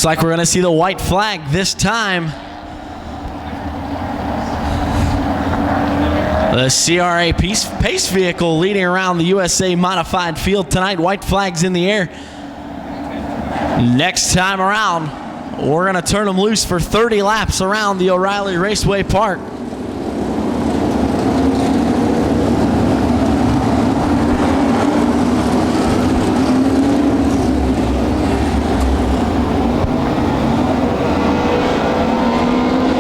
Looks like we're going to see the white flag this time. The CRA pace vehicle leading around the USA modified field tonight. White flags in the air. Next time around, we're going to turn them loose for 30 laps around the O'Reilly Raceway Park.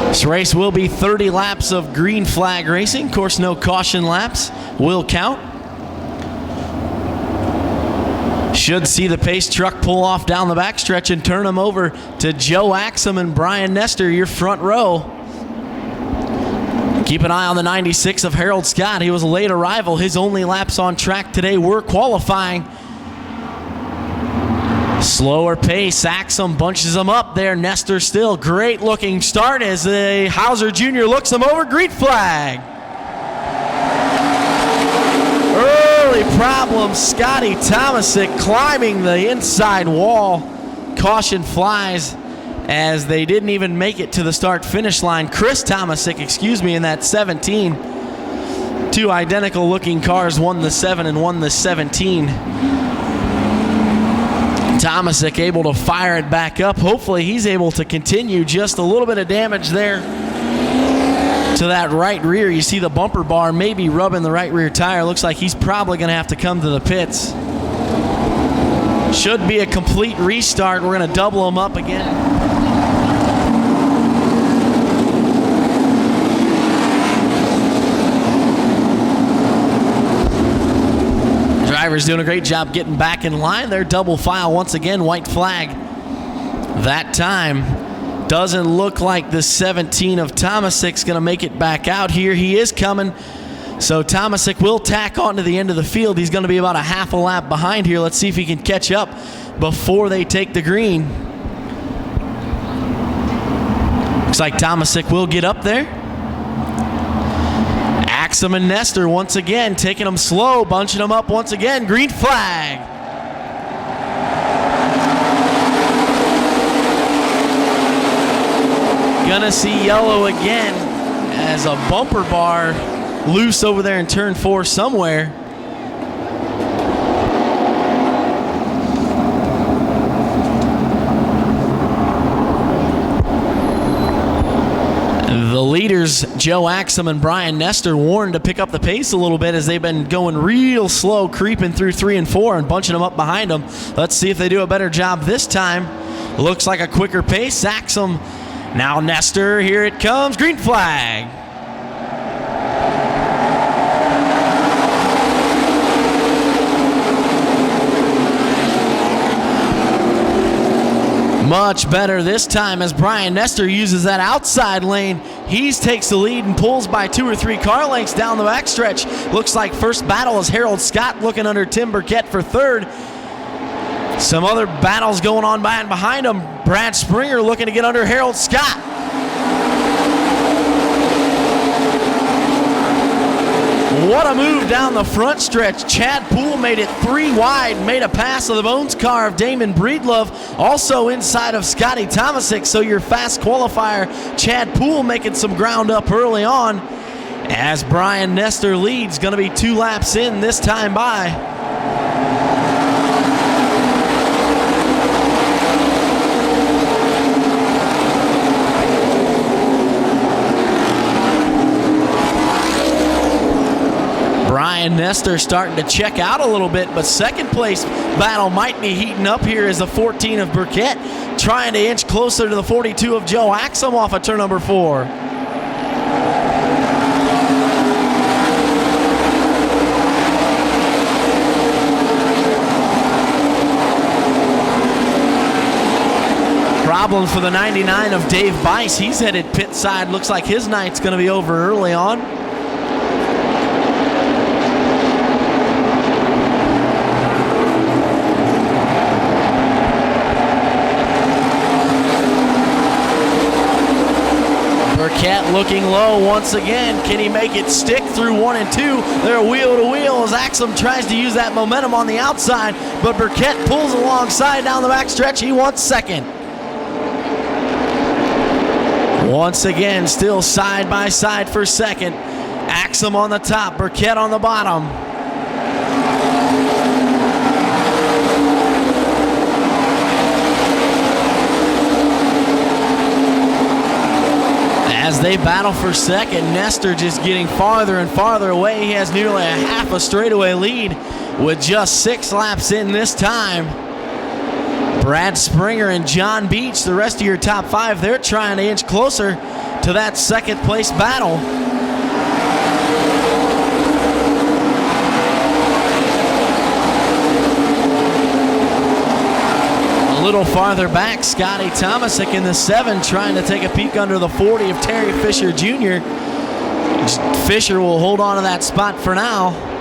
This race will be 30 laps of green flag racing. Of course, no caution laps will count. Should see the pace truck pull off down the backstretch and turn them over to Joe Axum and Brian Nestor, your front row. Keep an eye on the 96 of Harold Scott. He was a late arrival. His only laps on track today were qualifying. Slower pace. Axum bunches them up there. Nestor still. Great looking start as the Hauser Jr. looks him over. Green flag. Early problem. Scotty Tomasic climbing the inside wall. Caution flies as they didn't even make it to the start finish line. Chris Tomasic, in that 17. Two identical looking cars, one the 7 and one the 17. Tomasic able to fire it back up. Hopefully he's able to continue. Just a little bit of damage there to that right rear. You see the bumper bar maybe rubbing the right rear tire. Looks like he's probably going to have to come to the pits. Should be a complete restart. We're going to double him up again. Drivers doing a great job getting back in line. They're double file once again. White flag that time. Doesn't look like the 17 of Tomasic's going to make it back out here. He is coming. So Tomasic will tack on to the end of the field. He's going to be about a half a lap behind here. Let's see if he can catch up before they take the green. Looks like Tomasic will get up there. Axum and Nestor once again taking them slow, bunching them up once again. Green flag. Gonna see yellow again as a bumper bar loose over there in turn 4 somewhere. The leaders, Joe Axum and Brian Nestor, warned to pick up the pace a little bit as they've been going real slow, creeping through 3 and 4 and bunching them up behind them. Let's see if they do a better job this time. Looks like a quicker pace. Axum, now Nestor, here it comes. Green flag. Much better this time as Brian Nestor uses that outside lane. He takes the lead and pulls by 2 or 3 car lengths down the backstretch. Looks like first battle is Harold Scott looking under Tim Burkett for third. Some other battles going on by and behind him. Brad Springer looking to get under Harold Scott. What a move down the front stretch. Chad Poole made it 3 wide, made a pass of the Bones car of Damon Breedlove, also inside of Scotty Tomasic. So your fast qualifier, Chad Poole, making some ground up early on as Brian Nestor leads. Going to be 2 laps in this time by. Brian Nestor starting to check out a little bit, but second place battle might be heating up here as the 14 of Burkett trying to inch closer to the 42 of Joe Axum off of turn number 4. Problem for the 99 of Dave Bice. He's headed pit side. Looks like his night's going to be over early on. Burkett looking low once again. Can he make it stick through 1 and 2? They're wheel to wheel as Axum tries to use that momentum on the outside, but Burkett pulls alongside down the backstretch. He wants second. Once again, still side by side for second. Axum on the top, Burkett on the bottom. As they battle for second, Nestor just getting farther and farther away. He has nearly a half a straightaway lead with just 6 laps in this time. Brad Springer and John Beach, the rest of your top 5, they're trying to inch closer to that second place battle. A little farther back, Scotty Tomasic in the 7 trying to take a peek under the 40 of Terry Fisher Jr. Fisher will hold on to that spot for now.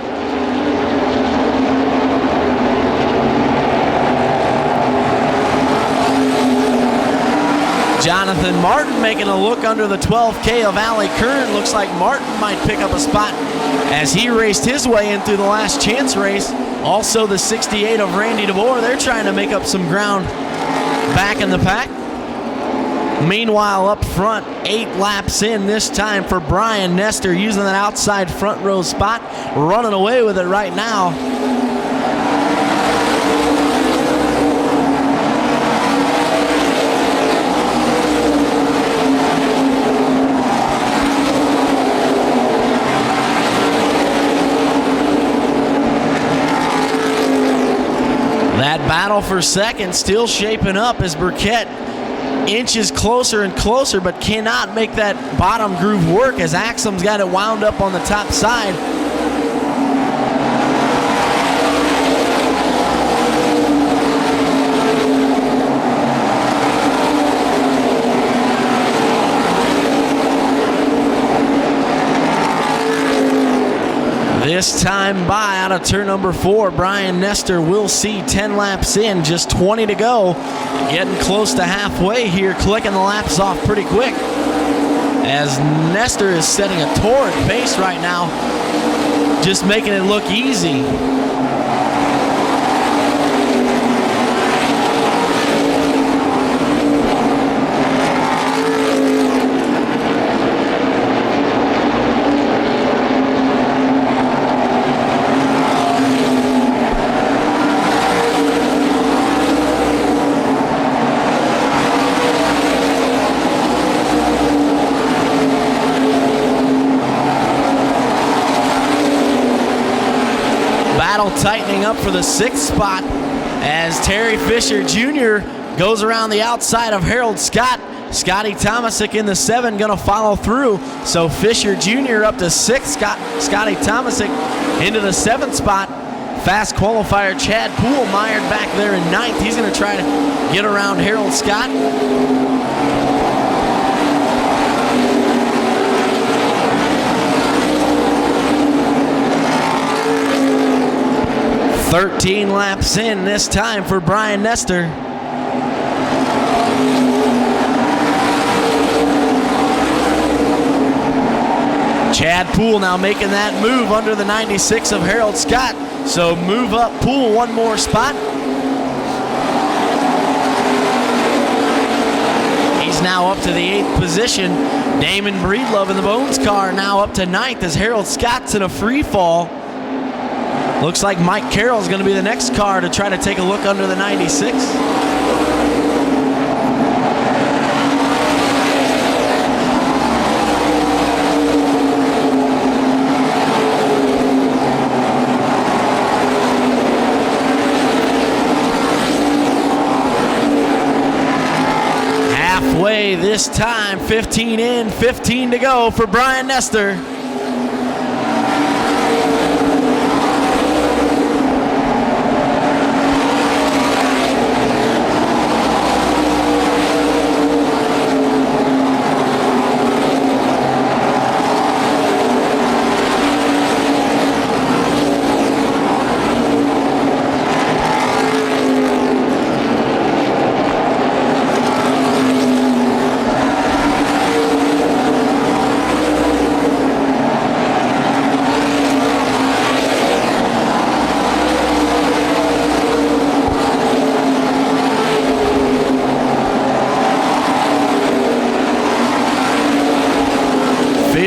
Jonathan Martin making a look under the 12K of Allie Kern. Looks like Martin might pick up a spot as he raced his way in through the last chance race. Also the 68 of Randy DeBoer. They're trying to make up some ground back in the pack. Meanwhile, up front, 8 laps in this time for Brian Nestor, using that outside front row spot, running away with it right now. That battle for second still shaping up as Burkett inches closer and closer, but cannot make that bottom groove work as Axum's got it wound up on the top side. This time by out of turn number 4, Brian Nestor will see 10 laps in, just 20 to go. Getting close to halfway here, clicking the laps off pretty quick. As Nestor is setting a torrid pace right now, just making it look easy. Tightening up for the 6th spot as Terry Fisher Jr. goes around the outside of Harold Scott. Scotty Tomasic in the 7 going to follow through. So Fisher Jr. up to 6th. Scotty Tomasic into the 7th spot. Fast qualifier Chad Poole mired back there in 9th. He's going to try to get around Harold Scott. 13 laps in this time for Brian Nestor. Chad Poole now making that move under the 96 of Harold Scott. So move up Poole one more spot. He's now up to the 8th position. Damon Breedlove in the Bones car now up to 9th as Harold Scott's in a free fall. Looks like Mike Carroll's going to be the next car to try to take a look under the 96. Halfway this time, 15 in, 15 to go for Brian Nestor.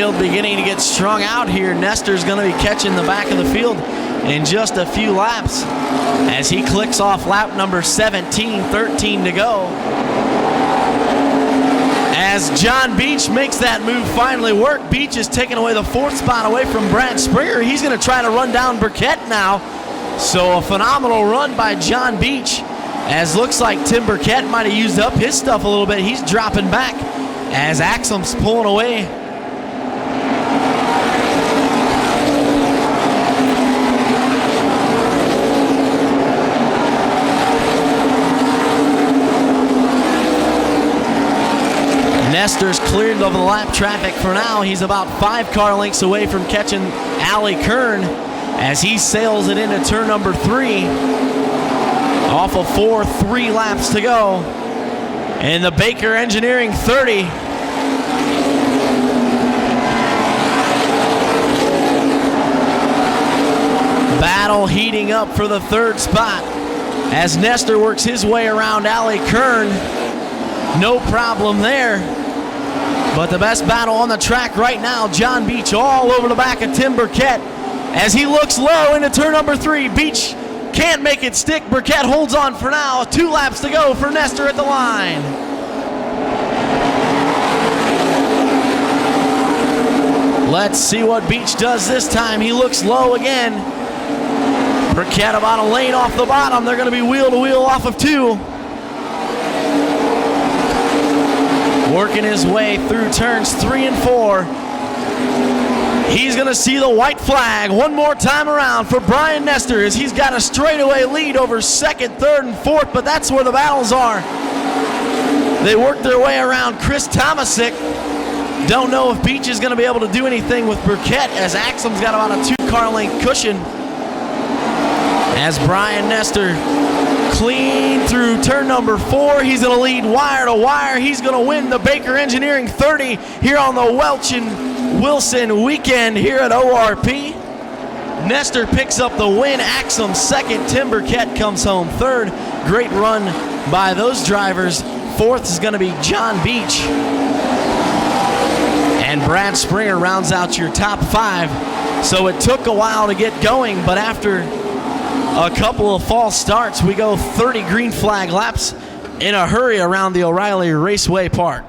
field beginning to get strung out here. Nestor's going to be catching the back of the field in just a few laps as he clicks off lap number 17, 13 to go. As John Beach makes that move finally work, Beach is taking away the 4th spot away from Brad Springer. He's going to try to run down Burkett now. So a phenomenal run by John Beach, as looks like Tim Burkett might have used up his stuff a little bit. He's dropping back as Axum's pulling away. Nestor's cleared over the lap traffic for now. He's about 5 car lengths away from catching Ali Kern as he sails it into turn number 3. Off of 4, 3 laps to go. And the Baker Engineering 30. Battle heating up for the 3rd spot as Nestor works his way around Ali Kern. No problem there. But the best battle on the track right now, John Beach all over the back of Tim Burkett as he looks low into turn number 3. Beach can't make it stick. Burkett holds on for now. 2 laps to go for Nestor at the line. Let's see what Beach does this time. He looks low again. Burkett about a lane off the bottom. They're going to be wheel to wheel off of 2. Working his way through turns 3 and 4. He's going to see the white flag one more time around for Brian Nestor as he's got a straightaway lead over 2nd, 3rd, and 4th, but that's where the battles are. They work their way around Chris Tomasic. Don't know if Beach is going to be able to do anything with Burkett as Axum's got about a 2 car length cushion. As Brian Nestor clean through turn number 4. He's going to lead wire to wire. He's going to win the Baker Engineering 30 here on the Welch and Wilson weekend here at ORP. Nestor picks up the win. Axum 2nd. Tim Burkett comes home 3rd. Great run by those drivers. 4th is going to be John Beach. And Brad Springer rounds out your top 5. So it took a while to get going, but after a couple of false starts, we go 30 green flag laps in a hurry around the O'Reilly Raceway Park.